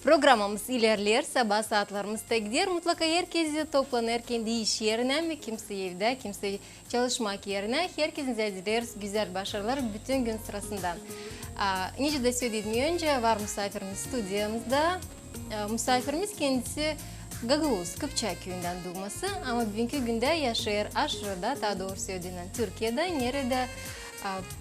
Programımız ilerler, sabah saatlerimizde gider. Mutlaka herkes toplanır kendi iş yerine mi, kimse evde, kimse çalışmak yerine. Herkesin dileriz güzel başarılar bütün gün sırasından. Nice de söylediğim önce var misafirimiz stüdyomuzda. Misafirimiz kendisi Gagavuz, Kıpçak köyünden doğması ama bugünkü günde yaşıyor aşırıda, daha doğrusu söylediğinden Türkiye'de, nerede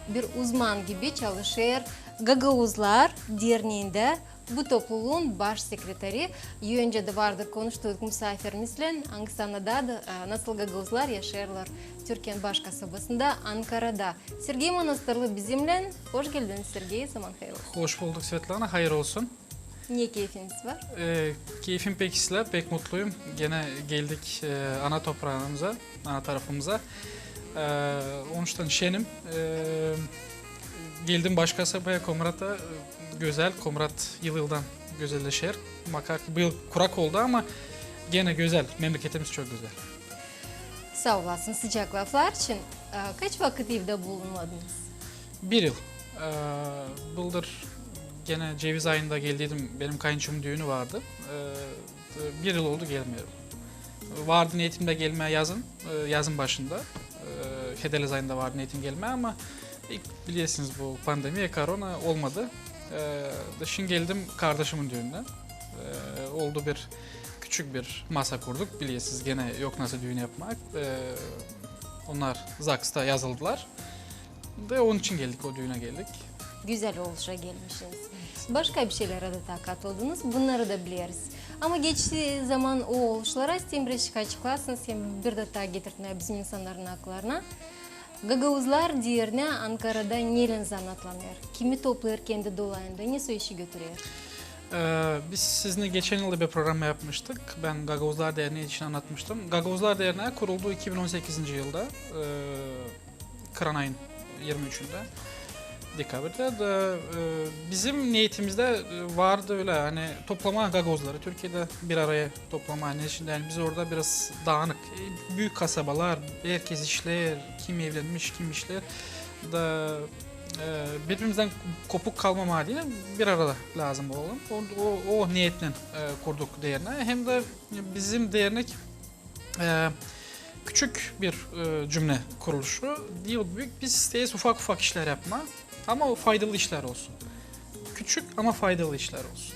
bir uzman gibi çalışıyor. Gagavuzlar Derneği'nde bu topluluğun baş sekreteri. Önce de vardır konuştuğumuz misafirimizle Ankara'da da nasıl Gagavuzlar yaşarlar Türkiye'nin baş kasabasında Ankara'da. Sergey Manastırlı bizimle. Hoş geldiniz Sergey, zaman hayırlı. Hoş bulduk Svetlana, hayır olsun. Niye keyfiniz var? Keyfim pek isla, pek mutluyum. Gene geldik ana toprağımıza, ana tarafımıza. Onun için şenim. Geldim baş kasabaya Komrat'a, güzel. Komrat yıldan güzelleşir. Makak bu yıl kurak oldu ama gene güzel. Memleketimiz çok güzel. Sağ olasın sıcak laflar için. Kaç vakit evde bulunmadınız? Bir yıl. Buldur gene ceviz ayında geldiydim. Benim kayınçomun düğünü vardı. Bir yıl oldu gelmiyorum. Vardı niyetimde gelmeye yazın başında. Hedeliz ayında vardı niyetim gelmeye ama biliyorsunuz bu pandemi, korona olmadı. Şimdi geldim kardeşimin düğününe. Oldu küçük bir masa kurduk. Biliyorsunuz gene yok nasıl düğün yapmak. Onlar Zaks'ta yazıldılar. Onun için geldik, o düğüne geldik. Güzel oluşa gelmişsiniz. Başka bir şeylere de katıldınız. Bunları da biliriz. Ama geçtiği zaman o oluşlara sen birazcık açıklarsınız. Sen bir de daha getirtmeye bizim insanların aklarına. Gagavuzlar diğerine Ankara'da neyle zanatlanıyor? Kimi toplar kendi dolayında? Ne su işi götürüyor? Biz sizinle geçen yılda bir program yapmıştık. Ben Gagavuzlar Derneği için anlatmıştım. Gagavuzlar Derneği kuruldu 2018. yılda. Kıran ayın 23'ünde. Dekabr'da da bizim niyetimizde vardı öyle hani toplama Gagavuzları Türkiye'de bir araya toplama hani şimdi yani biz orada biraz dağınık büyük kasabalar herkes işler kim evlenmiş kim işler da birbirimizden kopuk kalmama diye bir arada lazım olalım. O niyetle kurduk derneği. Hem de bizim dernek küçük bir cümle kuruluşu değil büyük biz isteyiz ufak işler yapma. Ama o faydalı işler olsun. Küçük ama faydalı işler olsun.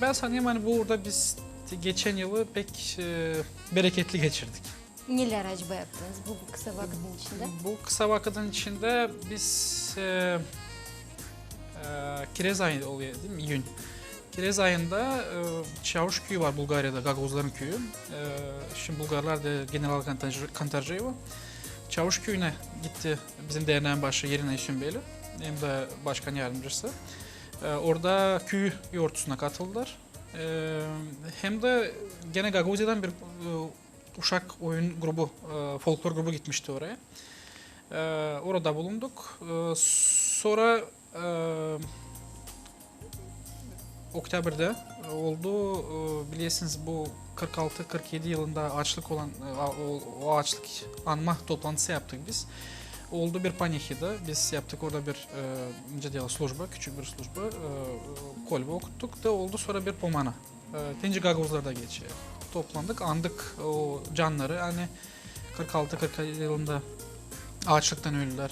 Ben sanıyorum hani burada biz geçen yılı pek bereketli geçirdik. Neler acaba yaptınız bu kısa vakitin içinde? Bu kısa vakitin içinde biz Kirez ayı oluyor değil mi? İyun. Kirez ayında Çavuş köyü var Bulgarya'da, Gagavuzların köyü. Şimdi Bulgarlar da General Kantarcayeva. Çavuş köyüne gitti bizim derneğin başı Yerina İsünbeyli hem de başkan yardımcısı. Orada köy yoğurtusuna katıldılar. Hem de gene Gagavuzya'dan bir uşak oyun grubu, folklor grubu gitmişti oraya. Orada bulunduk. Sonra Oktyabır'da oldu. Biliyorsunuz bu 46-47 yılında açlık olan o açlık anma toplantısı yaptık biz. Oldu bir panihida. Biz yaptık orada bir slujba, küçük bir slujba. Kolbe okuttuk da oldu sonra bir pomana. Tenci Gagavuzlar'da geçiyor. Toplandık, andık o canları. Hani 46-47 yılında açlıktan öldüler.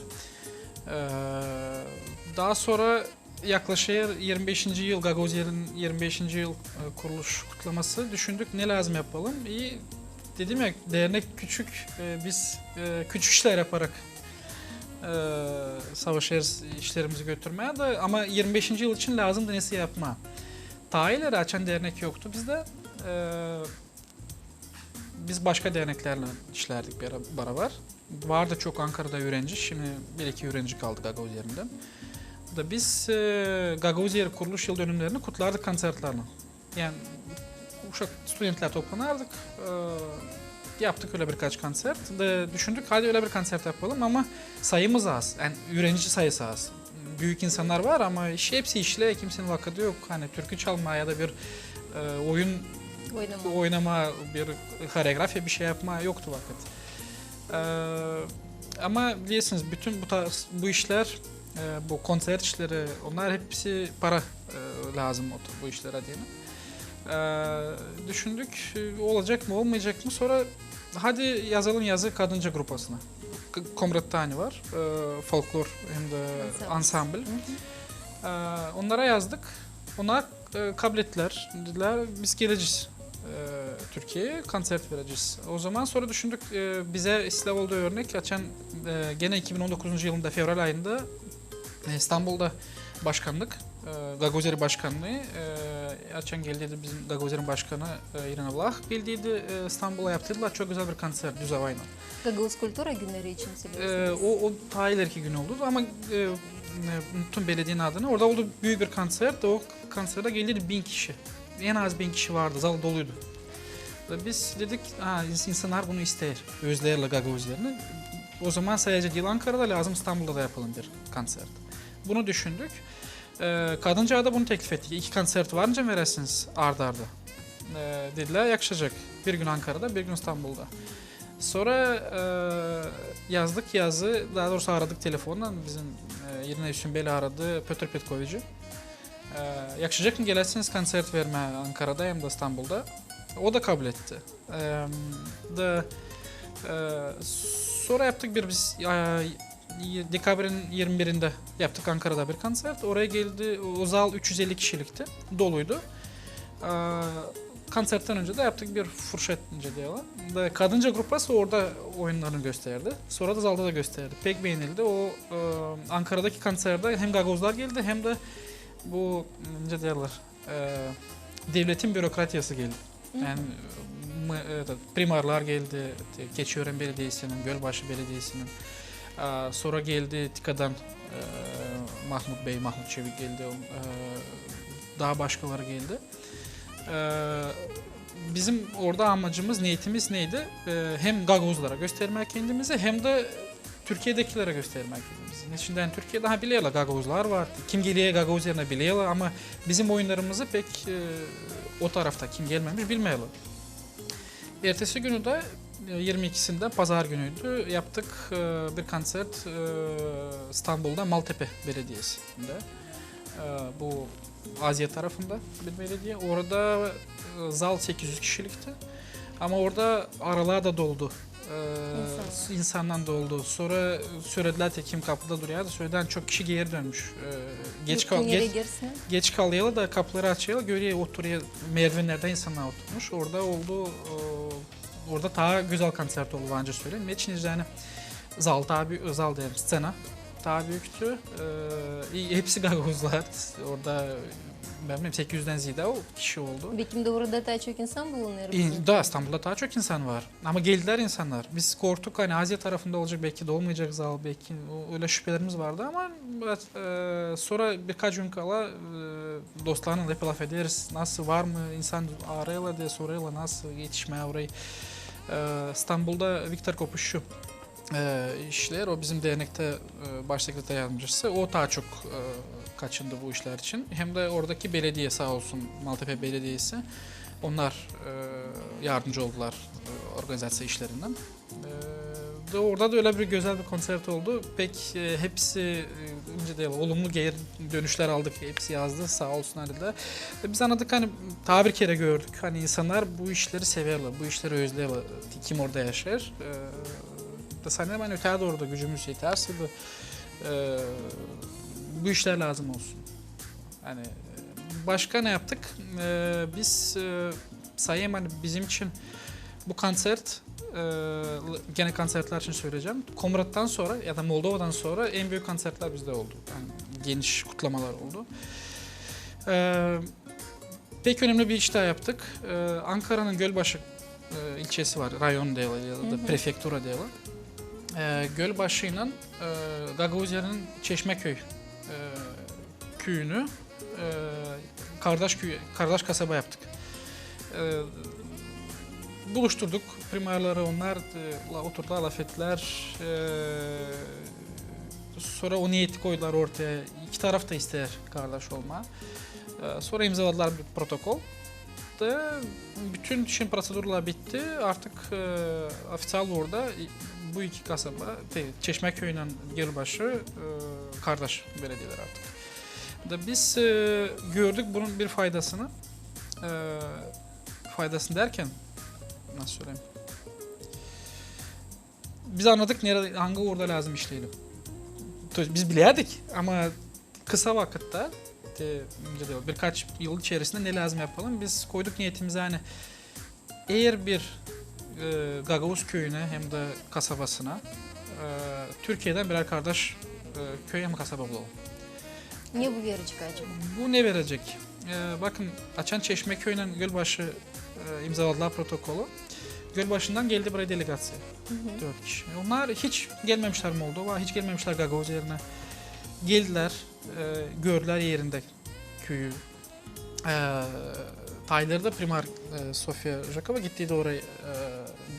Daha sonra yaklaşık 25. yıl Gagavuzların 25. yıl kuruluş kutlaması düşündük ne lazım yapalım. İyi dedim ya dernek küçük biz küçük işler yaparak savaşırız işlerimizi götürmeye de ama 25. yıl için lazım da nesi yapma. Tayileri açan dernek yoktu bizde. Biz başka derneklerle işlerdik beraber. Vardı çok Ankara'da öğrenci. Şimdi bir iki öğrenci kaldı Gagavuz yerinden. Da biz Gagavuz yeri kuruluş yıl dönümlerini kutlardık konsertlerini. Yani uşak studentler toplanardık. Yaptık öyle birkaç konser. Da düşündük hadi öyle bir konser yapalım ama sayımız az. Yani öğrenci sayısı az. Büyük insanlar var ama hepsi işle kimsenin vakti yok. Hani türkü çalma ya da bir oyun oynama, bir koreografi bir şey yapma yoktu vakit. Ama biliyorsunuz bütün bu işler Bu konser işleri, onlar hepsi para lazım oldu bu işlere diyelim. Düşündük olacak mı olmayacak mı, sonra hadi yazalım yazı kadınca grupasına. Komrat Tani var, folklor hem de ensemble. Onlara yazdık. Onlar kabul ettiler. Dediler biz geleceğiz Türkiye'ye, konser vereceğiz. O zaman sonra düşündük bize İslam olduğu örnek açan gene 2019 yılında Fevral ayında İstanbul'da başkanlık, Gagozeri başkanlığı açan geldiydi bizim Gagozer'in başkanı İrina Vlah geldiydi İstanbul'a yaptırdılar çok güzel bir konser düz havayla. Gagavuz Kultura Günleri için söylüyorsunuz. O ta ileriki gün oldu ama unuttum belediyenin adını. Orada oldu büyük bir konser. O konserde geldi 1000 kişi. En az 1000 kişi vardı. Zal doluydu. Biz dedik insanlar bunu ister. Özlerle Gagavuzlarını. O zaman sadece değil Ankara'da lazım, İstanbul'da da yapalım bir konser. Bunu düşündük. Kadıncağa da bunu teklif ettik. 2 konsert varınca veresiniz arda arda. Dediler yakışacak. Bir gün Ankara'da, bir gün İstanbul'da. Sonra yazdık yazı, daha doğrusu aradık telefonla. Bizim Irina Üsünbeli aradı, Petr Petkovic'i. Yakışacak mı gelirsiniz konsert verme Ankara'da hem de İstanbul'da. O da kabul etti. Sonra yaptık biz Dekabr'in 21'inde yaptık Ankara'da bir konsert. Oraya geldi, o zal 350 kişilikti, doluydu. Konsertten önce de yaptık bir fırşettince diyorlar. Kadınca grupası orada oyunlarını gösterdi. Sonra da zalda da gösterdi. Pek beğenildi. O Ankara'daki konserde hem Gagozlar geldi hem de bu ne diyorlar devletin bürokratiyası geldi. Yani primarlar geldi, Keçiören Belediyesi'nin, Gölbaşı Belediyesi'nin. Sonra geldi TİKA'dan Mahmut Bey, Mahmut Çevik geldi. Daha başkaları geldi. Bizim orada amacımız, niyetimiz neydi? Hem Gagavuzlara göstermek kendimizi hem de Türkiye'dekilere göstermek kendimizi. Şimdi yani Türkiye'de biliyorlar Gagavuzlar var. Kim geliyor Gagavuz yerine biliyorlar ama bizim oyunlarımızı pek o tarafta kim gelmemiş bilmiyorlar. Ertesi günü de 22'sinde pazar günüydü. Yaptık bir konsert İstanbul'da Maltepe Belediyesi'nde. Bu Asya tarafında bir belediye. Orada zal 800 kişilikti. Ama orada aralar da doldu. İnsandan doldu. Sonra söylediler ki kim kapıda duruyordu. Söyleden çok kişi geri dönmüş. Geç kalıyorlar da kapıları açıyorlar. Görüyor oturuyor. Merdivenlerde insanlar oturmuş. Orada oldu. Orada daha güzel konser oldu bence söyleyeyim. Meçin yani zal diyelim scena daha büyüktü. Hepsi Gagavuzlar. Orada ben bilmiyorum 800'den ziyade o kişi oldu. Bekim'de orada daha çok insan bulunuyor. Da İstanbul'da daha çok insan var. Ama geldiler insanlar. Biz korktuk hani Asya tarafında olacak belki de olmayacak zal belki öyle şüphelerimiz vardı ama sonra birkaç gün kala dostlarla hep laf ederiz. Nasıl var mı insan arayla diye soruyorlar nasıl yetişmeye orayı. İstanbul'da Viktor Kopuşçu işler. O bizim dernekte baş sekreter yardımcısı. O daha çok kaçındı bu işler için. Hem de oradaki belediye sağ olsun Maltepe Belediyesi. Onlar yardımcı oldular organizasyon işlerinden. Orada da öyle bir güzel bir konser oldu. Pek hepsi önce de olumlu geri dönüşler aldık. Hepsi yazdı sağ olsunlar dediler. Biz anladık hani daha bir kere gördük. Hani insanlar bu işleri severler. Bu işleri özlerler. Kim orada yaşar. Sanırım hani öteye doğru da gücümüz yeterse de bu işler lazım olsun. Yani başka ne yaptık? Biz sayayım hani bizim için bu konsert gene konsertler için söyleyeceğim. Komrat'tan sonra ya da Moldova'dan sonra en büyük konsertler bizde oldu. Yani geniş kutlamalar oldu. Pek önemli bir iş daha yaptık. Ankara'nın Gölbaşı ilçesi var. Rayon diyorlar ya da prefektura diyorlar. Gölbaşı'yla Gagavuzya'nın Çeşmeköy köyünü kardeş kasaba yaptık. Buluşturduk primarları, onlarla oturdular, laf ettiler. Sonra o niyeti koydular ortaya. İki taraf da ister kardeş olma. Sonra imzaladılar bir protokol. Bütün işin prosedürler bitti. Artık ofisyal orada bu iki kasaba, Çeşmeköy ile Gölbaşı kardeş belediyeler artık. Da biz gördük bunun bir faydasını. Faydasını derken nasıl söyleyeyim? Biz anladık nerede, hangi uğurda lazım işleyelim. Biz biliyorduk ama kısa vakitte birkaç yıl içerisinde ne lazım yapalım. Biz koyduk niyetimize hani eğer bir Gagavuz köyüne hem de kasabasına Türkiye'den birer kardeş köy hem kasaba bulalım. Ne bu verecek acaba? Bu ne verecek? Bakın Açan Çeşme köyüyle Gölbaşı imzaladılar protokolü. Gölbaşı'ndan geldi buraya delegasyon. 4 kişi. Onlar hiç gelmemişler Moldova, hiç gelmemişler Gagavuz yerine. Geldiler, gördüler yerinde köyü. Tayları da Primar Sofya Jakova gittiydi oraya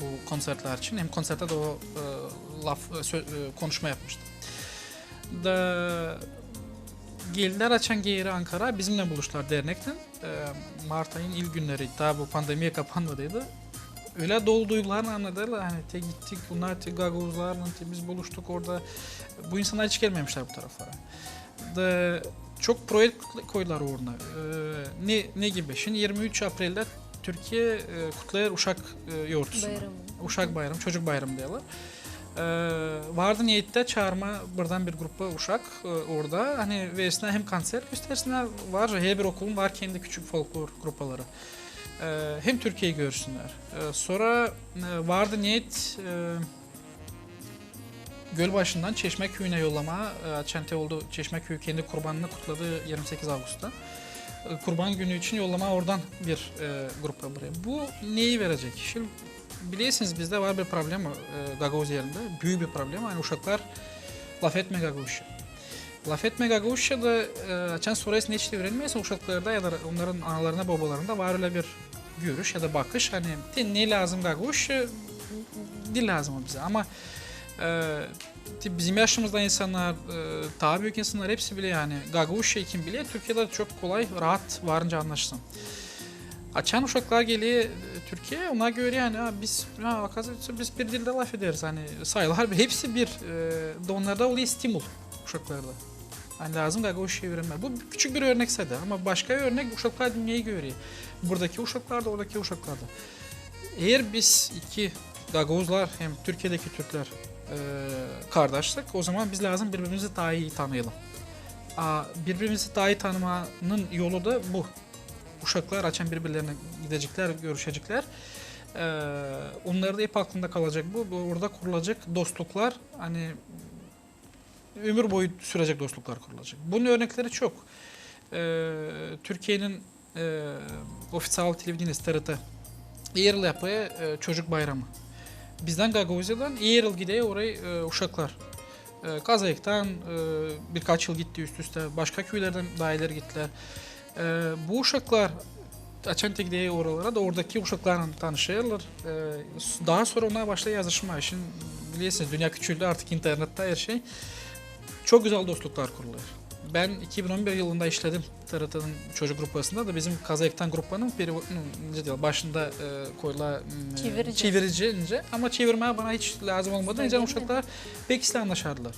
bu konserler için. Hem konserde de o konuşma yapmıştı. Da geldiler Açan Geyri Ankara bizimle buluştular dernekten. Mart ayın ilk günleri daha bu pandemiye kapanmadıydı. Öyle dolu duygularını anladılar. Hani gittik bunlar Gagavuzlarla biz buluştuk orada. Bu insanlar hiç gelmemişler bu taraflara. Da çok proje koydular uğruna. Ne gibi? Şimdi 23 April'de Türkiye kutlayır Uşak yoğurtusunu. Uşak bayramı, çocuk bayramı diyorlar. Vardı niyette çağırma buradan bir grupa Uşak orada. Hani versinler hem konser göstersinler var. Her bir okulun var kendi küçük folklor grupaları. Hem Türkiye'yi görsünler. Sonra vardı niyet Gölbaşı'ndan Çeşme Köyü'ne yollama. Çente oldu. Çeşme Köyü kendi kurbanını kutladı 28 Ağustos'ta. Kurban günü için yollama oradan bir grupa buraya. Bu neyi verecek? Şimdi biliyorsunuz bizde var bir problem Gagavuz yerinde. Büyük bir problem. Yani uşaklar laf etme Gagavuzca. Laf etme Gagavuzca da açan sonrası ne işte öğrenmeyse uşaklarda ya da onların analarına babalarında var öyle bir görüş ya da bakış. Hani ne lazım Gagavuzca? Dil lazım bize ama bizim yaşımızda insanlar, daha büyük insanlar hepsi bile yani Gagavuzca kim bile Türkiye'de çok kolay, rahat varınca anlaşsın. Açan uşaklar geliyor Türkiye, ona göre yani biz bir dilde laf ederiz hani sayılar hepsi bir de onlarda oluyor stimul uşaklarda. Yani lazım Gagavuzca'yı öğrenmek. Bu küçük bir örnekse de ama başka bir örnek uşaklar dünyayı görüyor. Buradaki uşaklar da oradaki uşaklar da. Eğer biz iki Gagavuzlar hem Türkiye'deki Türkler kardeşlik o zaman biz lazım birbirimizi daha iyi tanıyalım. Birbirimizi daha iyi tanımanın yolu da bu. Uşaklar açan birbirlerine gidecekler, görüşecekler. Onları da hep aklında kalacak bu. Orada kurulacak dostluklar hani ömür boyu sürecek dostluklar kurulacak. Bunun örnekleri çok. Türkiye'nin ofisal televizyonu TRT Eğril yapıyor çocuk bayramı. Bizden Gagavuzya'dan Eğril gidiyor oraya uşaklar. Kazayık'tan birkaç yıl gitti üst üste. Başka köylerden daha ileri gittiler. Bu uşaklar açan gidiyor oralara da oradaki uşaklarla tanışıyorlar. Daha sonra ona başlıyor yazışma. Şimdi biliyorsunuz dünya küçüldü artık internette her şey. Çok güzel dostluklar kuruluyor. Ben 2011 yılında işledim TRT'nin çocuk grupasında da bizim Kazayık'tan gruppanın başında koyula çevirici ama çevirmeye bana hiç lazım olmadı. Neden uşaklar pek anlaşardılar.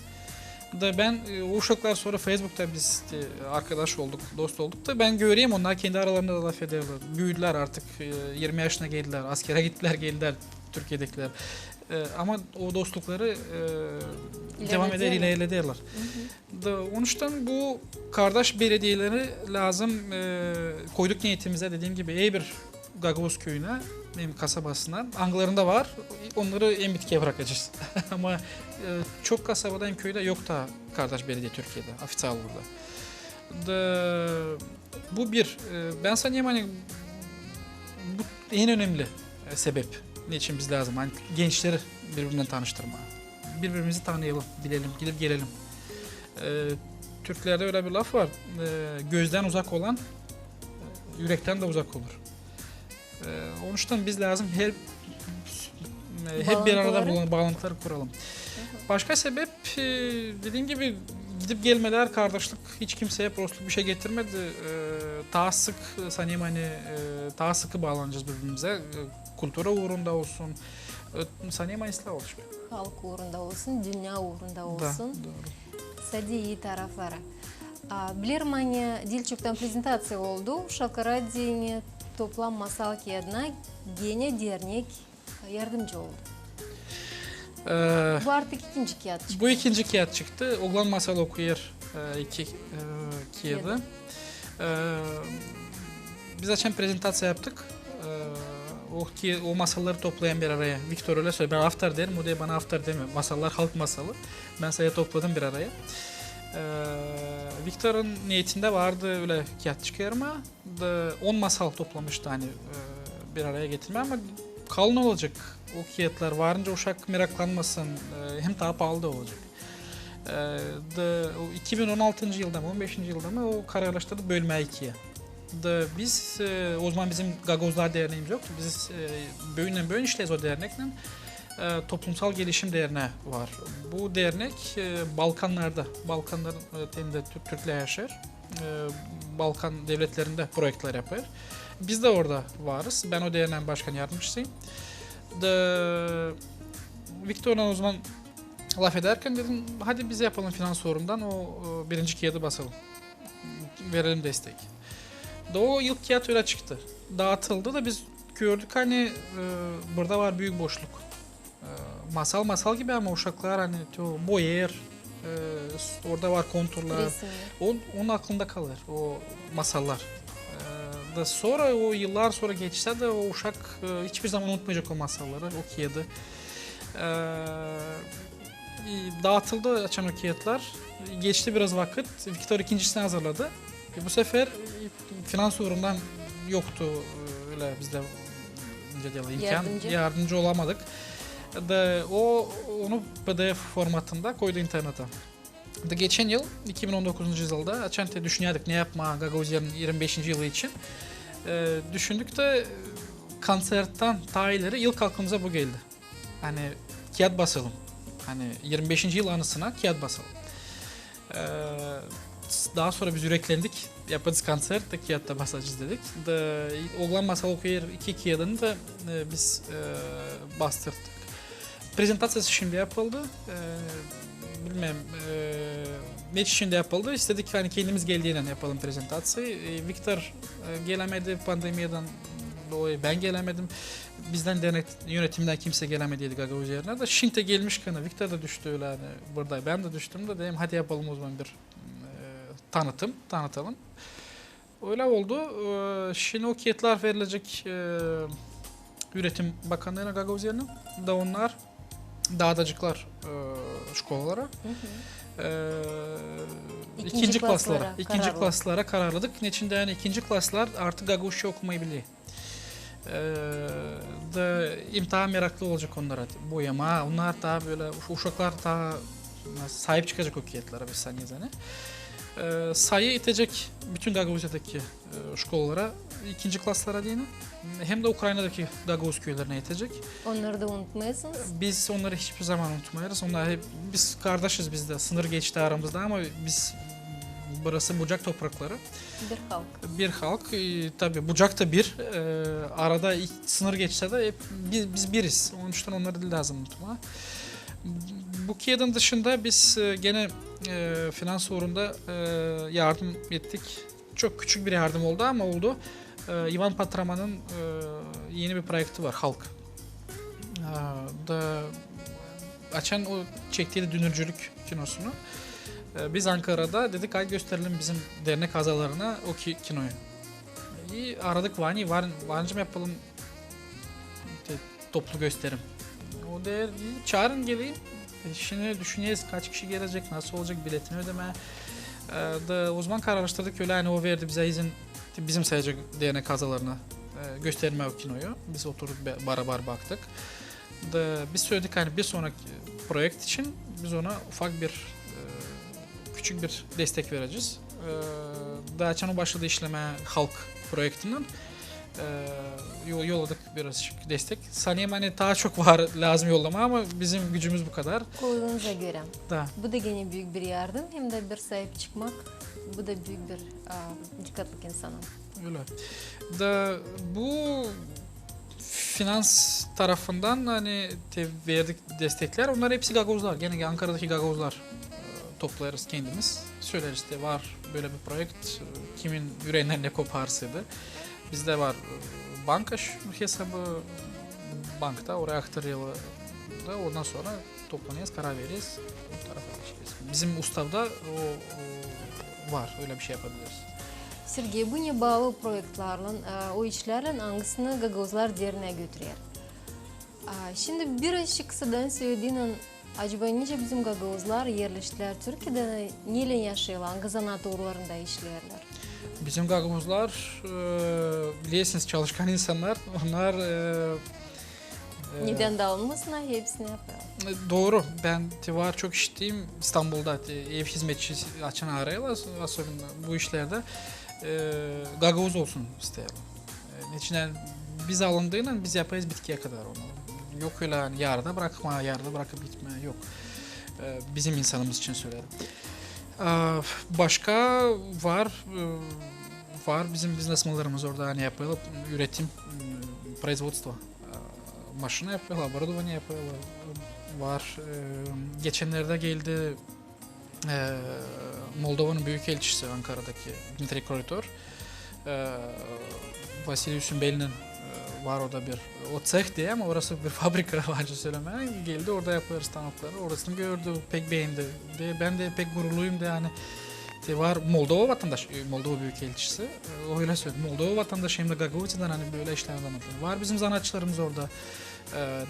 Da ben o uşaklar sonra Facebook'ta biz arkadaş olduk, dost olduk da ben göreyim onlar kendi aralarında da laf ederler. Büyüdüler artık 20 yaşına geldiler, askere gittiler geldiler Türkiye'dekiler. Ama o dostlukları devam eder ilerlediler. Onun için bu kardeş belediyeleri lazım koyduk niyetimize dediğim gibi iyi bir Gagavuz köyüne benim kasabasına Anglarında var onları en bitkiye bırakacağız. Ama çok kasabada hem köyde yok da kardeş belediye Türkiye'de ofisyal burada. Bu bir ben sanıyorum hani bu en önemli sebep. Niçin biz lazım? Hani gençleri birbirinden tanıştırma. Birbirimizi tanıyalım, bilelim, gidip gelelim. Türklerde öyle bir laf var. Gözden uzak olan yürekten de uzak olur. Onun için biz lazım hep bir arada bağlantıları kuralım. Başka sebep dediğim gibi gidip gelmeler, kardeşlik hiç kimseye prostluk bir şey getirmedi. Daha sık sanayım hani daha sıkı bağlanacağız birbirimize. Kultura uğrunda olsun. Sanayım hani ıslah oluşmuyor. Halk uğrunda olsun, dünya uğrunda olsun. Doğru. iktisadi tarafları. Bilirim hani Dilçuk'tan prezentatsiya oldu. Uşak Radyo'ya toplam masal kağıdına gene dernek yardımcı oldu. Bu artık ikinci kağıt çıktı. Bu ikinci kağıt çıktı. Oğlan masal okuyur iki kağıdı. Biz açan prezentasyon yaptık. O masalları toplayan bir araya. Viktor öyle söylüyor. Ben aftar derim. O da bana aftar demiyor. Masallar halk masalı. Ben sayı topladım bir araya. Viktor'un niyetinde vardı öyle kağıt çıkarma. 10 masal toplamıştı hani bir araya getirme ama kalın olacak. O kağıtlar varınca uşak meraklanmasın. Hem daha pahalı da olacak. 2016 yılda mı 15. yılda mı o kararlaştırdı bölme ikiye. Biz o zaman bizim Gagozlar Derneğimiz yoktu. Biz böğün işleyiz o dernekle. Toplumsal Gelişim Derneği var. Bu dernek Balkanların teminde Türkler yaşar. Balkan devletlerinde projeler yapar. Biz de orada varız. Ben o derneğin başkan yardımcısıyım. Viktor'la o zaman laf ederken dedim hadi biz yapalım finans forumdan o birinci kağıdı basalım. Verelim destek. O ilk kağıt öyle çıktı. Dağıtıldı da biz gördük hani burada var büyük boşluk. Masal gibi ama uşaklar hani boyer orada var konturlar. Onun aklında kalır o masallar. Da sonra o yıllar sonra geçse de o uşak hiçbir zaman unutmayacak o masalları, o kağıdı. Dağıtıldı açan o kağıtlar. Geçti biraz vakit. Viktor ikincisini hazırladı. Bu sefer finans uğrundan yoktu öyle bizde imkan yardımcı olamadık. Onu PDF formatında koydu internete. Geçen yıl 2019 yılda açan düşünüyorduk ne yapma Gagauzya'nın 25. yılı için. Düşündük de konsertten ta ileri ilk aklımıza bu geldi. Hani kağıt basalım. Hani 25. yıl anısına kağıt basalım. Daha sonra biz yüreklendik. Yaparız konser de kağıtta basacağız dedik. Oğlan masal okuyur iki kağıdını da biz bastırdık. Prezentasyası şimdi yapıldı. Bilmem ne şimdi yapıldı. İstedik hani kendimiz geldiğinden yapalım prezentasyayı. Viktor gelemedi pandemiden dolayı ben gelemedim. Bizden dernek yönetimden kimse gelemediydi Gagavuz yerine de. Şimdi gelmiş kanı. Viktor da düştü öyle hani burada. Ben de düştüm de dedim hadi yapalım o zaman bir tanıtalım. Öyle oldu. Şimdi o kağıtlar verilecek Üretim Bakanlığı'na Gagavuz yerine de onlar dağdacıklar şkollara. İkinci klaslara kararladık. Neçinde yani ikinci klaslar artık Gagavuzca okumayı biliyor. İmtihan meraklı olacak onlara. Boyama, onlar daha böyle uşaklar daha sahip çıkacak o kağıtlara bir saniye zane. Sayı itecek bütün Gagavuzya'daki şkollara, ikinci klaslara diyeyim. Hem de Ukrayna'daki Gagavuz köylerine yetecek. Onları da unutmayasınız. Biz onları hiçbir zaman unutmayarız. Onlar hep biz kardeşiz bizde. Sınır geçti aramızda ama biz burası Bucak toprakları. Bir halk. Tabii Bucak da bir. Arada sınır geçse de hep biz biriz. Onun için onları lazım unutma. Bu kağıdın dışında biz gene finans uğrunda yardım ettik. Çok küçük bir yardım oldu ama oldu. Ivan Patraman'ın yeni bir projekti var Halk. Açan o çektiği dünürcülük kinosunu. Biz Ankara'da dedik ay gösterelim bizim dernek azalarına o kinoyu. Aradık Van'cım yapalım toplu gösterim. O değer çağırın geleyim. Şimdi düşüneceğiz kaç kişi gelecek, nasıl olacak, biletini ödeme. O zaman kararlaştırdık öyle hani o verdi bize izin bizim sayacak dernek azalarına gösterme o kinoyu. Biz oturduk beraber baktık. Biz söyledik hani bir sonraki projekt için biz ona ufak bir küçük bir destek vereceğiz. Daha sonra başladı işleme halk projektinden. Yolladık biraz destek. Saniyem hani daha çok var lazım yollama ama bizim gücümüz bu kadar. Koyduğunuza göre. Da. Bu da gene büyük bir yardım. Hem de bir sahip çıkmak. Bu da büyük bir dikkatlik insanın. Öyle. Bu finans tarafından hani verdik destekler. Onlar hepsi Gagavuzlar. Gene Ankara'daki Gagavuzlar toplarız kendimiz. Söyleriz işte var böyle bir projekt, kimin yüreğinden ne koparsıydı. Bizde var banka hesabı, bankta oraya aktarıyorlar. Ondan sonra toplanıyoruz, karar veririz. O tarafa geçeceğiz. Bizim ustavda o var, öyle bir şey yapabiliriz. Sergey, bu ne bağlı proyektlerle, o işlerle hangisini Gagavuzlar derine götürüyor? Şimdi bir kısadan söylediğinin acaba nice bizim Gagavuzlar yerleştiler Türkiye'de neyle yaşıyorlar, hangi zanaat uğurlarında işlerler? Bizim Gagavuzlar biliyorsunuz çalışkan insanlar. Onlar Neden dağılmasına hepsini yapıyor. doğru. Ben var çok işittiğim İstanbul'da ev hizmetçi açan arayla aslında bu işlerde Gagavuz olsun isteyelim. Niçin biz alındığıyla biz yapayız bitkiye kadar onu. Yok öyle hani yarıda bırakma, yarıda bırakıp gitme yok. Bizim insanımız için söylerim. Başka var bizim business mallarımız orada hani yapıyorlar üretim, производство, maşına yapıyorlar, оборудование yapıyorlar. Var. Geçenlerde geldi Moldova'nın büyükelçisi Ankara'daki Dmitri Kroitor. Vasily Üsünbel'in var orada bir o ceh diye ama orası bir fabrika bence söylemeye geldi orada yapıyoruz tanıkları orasını gördü pek beğendi de ben de pek gururluyum de yani de var Moldova vatandaş Moldova büyükelçisi öyle söyledi Moldova vatandaşı hem de Gagavuz'dan hani böyle işlerden anlatıyor. Var bizim sanatçılarımız orada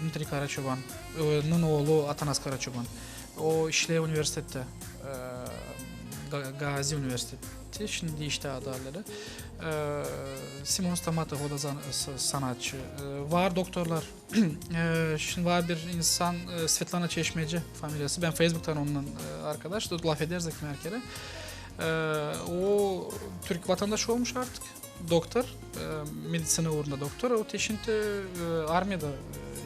Dmitri Karaçoban'ın oğlu Atanas Karaçoban o işliyor üniversitede Gazi Üniversitesi şimdi işte adaları Simon Stamatov o da sanatçı var doktorlar şimdi var bir insan Svetlana Çeşmeci familyası ben Facebook'tan onunla arkadaş laf ederiz merkere o Türk vatandaşı olmuş artık doktor medisine uğrunda doktor o teşinti armiyada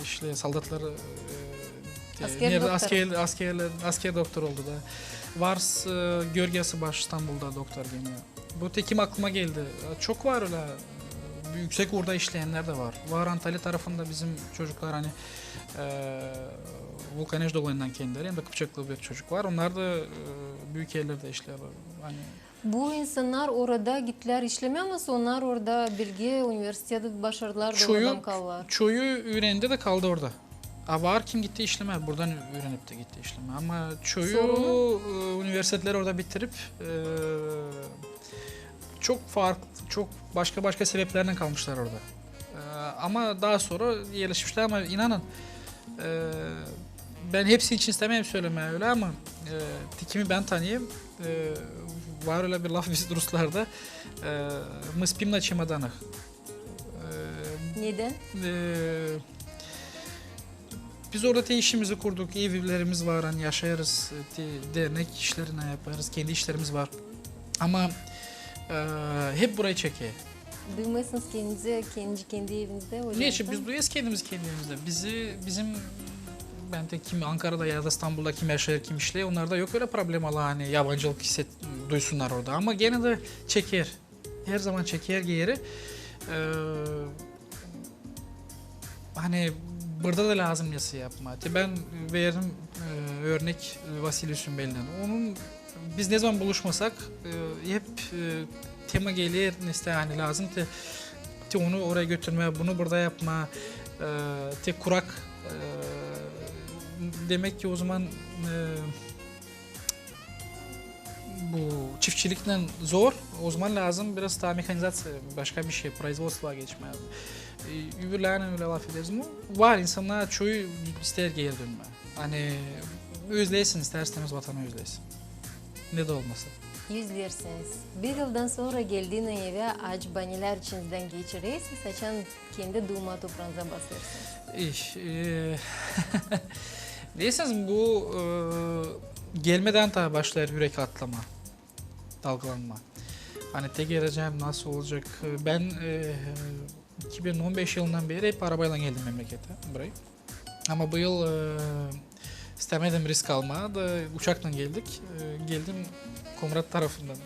işte soldatları asker doktor oldu da var Görgesi baş İstanbul'da doktor gene. Bu tekim aklıma geldi. Çok var öyle yüksek uğurda işleyenler de var. Var Antalya tarafında bizim çocuklar hani Vulkanej dolayından kendileri hem de Kıpçaklı bir çocuk var. Onlar da büyük yerlerde işliyorlar. Hani bu insanlar orada gittiler işleme ama onlar orada bilgi üniversitede başarılar doğrudan kaldılar. Çoğu öğrendi de kaldı orada. Var kim gitti işleme, buradan öğrenip de gitti işleme ama çoğu üniversiteleri orada bitirip çok farklı, çok başka sebeplerden kalmışlar orada. Ama daha sonra yerleşmişler ama inanın ben hepsi için istemem söylemeye öyle ama Tikim'i ben tanıyayım. Var öyle bir laf biz Ruslarda мы спим на чемоданах. Neden? Biz orada işimizi kurduk, evlerimiz var, hani yaşarız, dernek işlerine yaparız, kendi işlerimiz var. Ama hep burayı çekiyor. Duymuyorsunuz kendi evinizde hocam. Niçin? Biz duyuyoruz kendimiz evimizde. Bizim ben de kim Ankara'da ya da İstanbul'da kim yaşar, kim işliyor, onlarda yok öyle problem ala hani yabancılık duysunlar orada. Ama gene de çeker. Her zaman çeker yeri. Hani burada da lazım yası yapma. Ben veririm örnek Vasily Üsünbel'den. Onun biz ne zaman buluşmasak hep tema gelir işte hani lazım te onu oraya götürme, bunu burada yapma, tek kurak demek ki o zaman bu çiftçilikten zor. O zaman lazım biraz daha mekanizasyon, başka bir şey, производство'ya geçme. Öbürlerine öyle laf ederiz mi? Var insanlar çoğu ister geri dönme. Hani özlesin, isterseniz vatanı özlesin. Ne de olmasın. Yüzlersiniz. Bir yıldan sonra geldiğin eve acaba neler içinizden geçirirsiniz? Açan kendi doğma toprağınıza basırsınız. Değilsiniz bu gelmeden daha başlar yürek atlama, dalgalanma. Hani tek geleceğim nasıl olacak? Ben 2015 yılından beri hep arabayla geldim memlekete buraya. Ama bu yıl istemedim risk almaya da uçakla geldik. Geldim Komrat tarafından,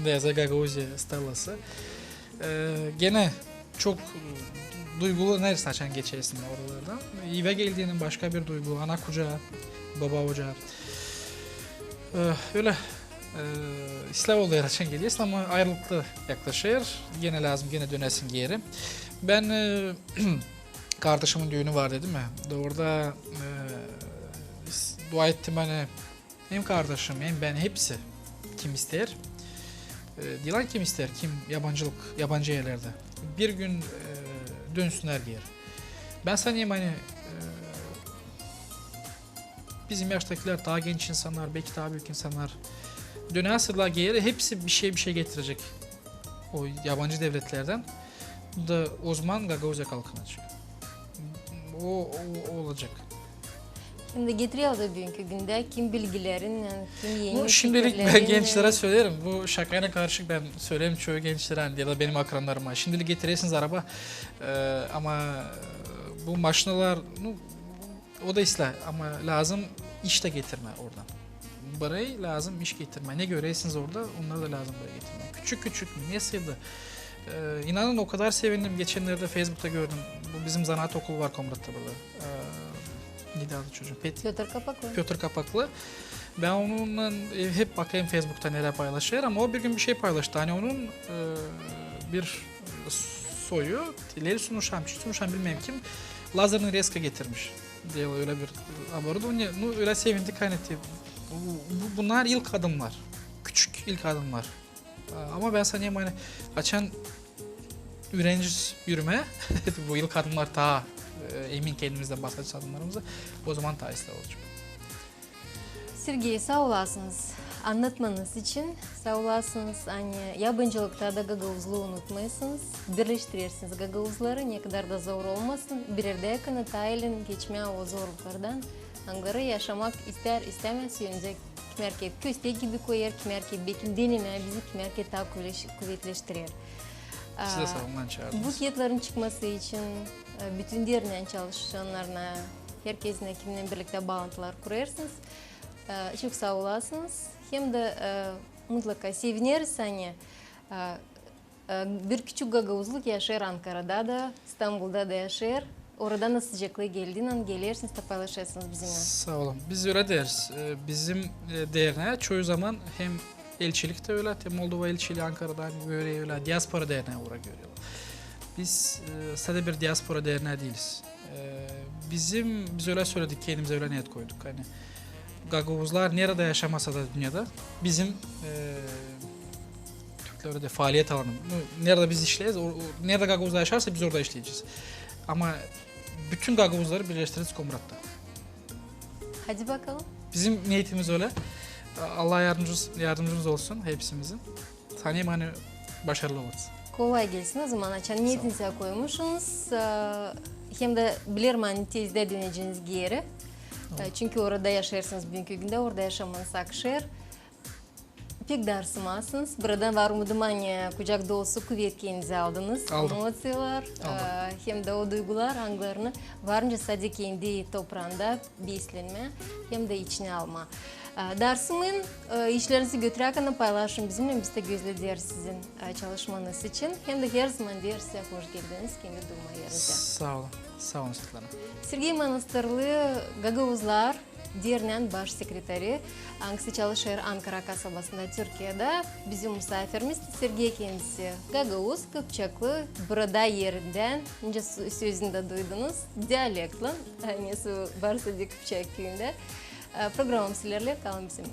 Ndeyaz'a Gagavuzya Stellası. Gene çok duygulu neresi açan geçesin oralardan. Eve geldiğinin başka bir duygu, ana kucağı, baba ocağı. Öyle İslamoğlu yarışan geliyorsun ama ayrılıklı yaklaşır. Gene lazım, gene dönesin geri. Ben kardeşimin düğünü var dedim ya. Orada dua ettim hani hem kardeşim hem ben hepsi kim ister. Dilan kim ister, kim yabancı yerlerde. Bir gün dönsünler geri. Ben sanayım hani bizim yaştakiler daha genç insanlar, belki daha büyük insanlar dönerseler geri hepsi bir şey getirecek. O yabancı devletlerden. Bu da o zaman Gagavuzya kalkınacak. O olacak. Şimdi getiriyor da bugünkü günde kim bilgilerin, yani kim yeni Bu şimdilik ben fikirlerin, gençlere söylerim. Bu şakayla karışık ben söylerim çoğu gençlere ya da benim akranlarıma. Şimdilik getirirsiniz araba ama bu maşinalar o da islah ama lazım iş de getirme oradan. Burayı lazım iş getirme. Ne görüyorsunuz orada onları da lazım buraya getirme. Küçük küçük ne sevdi. İnanın o kadar sevindim. Geçenlerde Facebook'ta gördüm. Bu bizim zanaat okulu var Komrat'ta burada. Neydi adı çocuğun? Piotr Kapaklı. Ben onunla hep bakayım Facebook'ta neler paylaşıyor ama o bir gün bir şey paylaştı. Hani onun bir soyu, ileri sunuşan bilmem kim, lazerini reska getirmiş diye öyle bir haber. Onu öyle sevindik hani. Bunlar ilk adımlar. Küçük ilk adımlar. Ama ben sanıyorum hani açan öğrenci yürüme bu ilk adımlar daha emin kendimizden bahsedeceğiz adımlarımızı. O zaman daha ıslah olacak. Sergey sağ olasınız. Anlatmanız için sağ olasınız. Hani yabancılıkta da Gagavuzluğu unutmayasınız. Birleştirirsiniz Gagavuzları ne kadar da zor olmasın. Bir yerde yakını tayilin geçmeye o zorluklardan. Angları yaşamak ister istemez yönecek. Kimerke köste gibi koyar, kimerke bekin denine bizi kimerke daha kuvvetleştirir. Size sağ olun çağırdınız. Bu fiyatların çıkması için bütün diğerine çalışanlarına, herkesine kiminle birlikte bağlantılar kurarsınız. Çok sağ olasınız. Hem de mutlaka seviniriz hani bir küçük Gagavuzluk yaşar Ankara'da da, İstanbul'da da yaşar. Oradan da sıcaklığı geldiğinden gelirsiniz de paylaşırsınız bizimle. Sağ olun. Biz öyle deriz. Bizim derneğe çoğu zaman hem elçilik de öyle, hem Moldova elçiliği Ankara'dan böyle öyle, diaspora derneği olarak görüyorlar. Biz sadece bir diaspora derneği değiliz. Biz öyle söyledik, kendimize öyle niyet koyduk. Hani Gagavuzlar nerede yaşamasa da dünyada bizim Türkler de faaliyet alanı. Nerede biz işleyiz, nerede Gagavuzlar yaşarsa biz orada işleyeceğiz. Ama bütün Gagavuzları birleştiririz Komrat'ta. Hadi bakalım. Bizim niyetimiz öyle. Allah yardımcımız olsun hepsimizin. Sanayım hani başarılı olsun. Kolay gelsin o zaman. Açan niyetinize koymuşsunuz. Hem de bilirim hani tezde döneceğiniz geri. Çünkü orada yaşarsınız bugünkü günde, orada yaşamanız akşar. Pek dersimazsınız. Buradan var umudum hani kucak dolusu kuvvet kendinize aldınız. Aldım. Emosiyalar, hem de o duygular, anglarını varınca sadece kendi toprağında beslenme hem de içine alma. Dersimin işlerinizi götürürken paylaşın bizimle, biz de gözlediler sizin çalışmanız için. Hem de her zaman diğer size hoş geldiniz kendi durma yerinize. Sağ olun. Sağ olun Svetlana. Sergey Manastırlı Gagavuzlar Derneği'nin baş sekreteri. Anksı çalışır Ankara kasabasında Türkiye'de. Bizim misafirimiz Sergey kendisi. Gagavuz, Kıpçaklı, burada yerinden, önce sözünde duydunuz, diyalektli, nesi varsa bir Kıpçak köyünde. Programım sizlerle kalın bizimle.